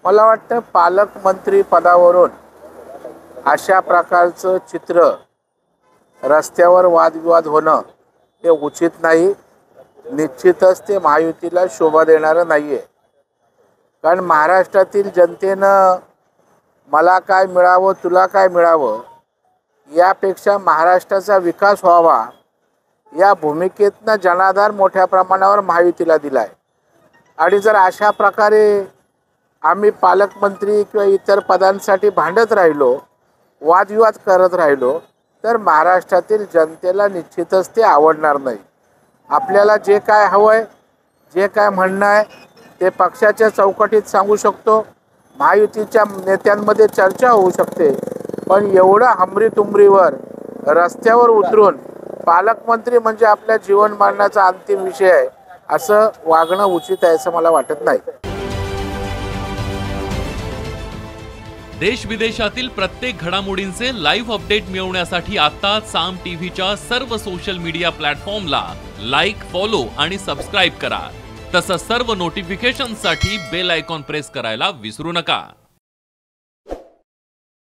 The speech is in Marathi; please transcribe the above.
मला वाटतं पालकमंत्री पदावरून अशा प्रकारचं चित्र रस्त्यावर वादविवाद होणं हे उचित नाही। निश्चितच ते महायुतीला शोभा देणारं नाही आहे। कारण महाराष्ट्रातील जनतेनं मला काय मिळावं तुला काय मिळावं यापेक्षा महाराष्ट्राचा विकास व्हावा या भूमिकेतनं जनाधार मोठ्या प्रमाणावर महायुतीला दिला आहे। आणि जर अशा प्रकारे आम्ही पालकमंत्री किंवा इतर पदांसाठी भांडत राहिलो, वादविवाद करत राहिलो तर महाराष्ट्रातील जनतेला निश्चितच ते आवडणार नाही। आपल्याला जे काय हवंय, जे काय म्हणणं आहे ते पक्षाच्या चौकटीत सांगू शकतो, महायुतीच्या नेत्यांमध्ये चर्चा होऊ शकते, पण एवढं हमरीतुमरीवर रस्त्यावर उतरून पालकमंत्री म्हणजे आपल्या जीवन मरणाचा अंतिम विषय आहे असं वागणं उचित आहे असं मला वाटत नाही। देश विदेशातील प्रत्येक घडामोडींचे लाईव्ह अपडेट मिळवण्यासाठी आता साम टीव्हीच्या सर्व सोशल मीडिया प्लॅटफॉर्मला लाईक, फॉलो आणि सबस्क्राईब करा। तसंच सर्व नोटिफिकेशनसाठी बेल आयकॉन प्रेस करायला विसरू नका।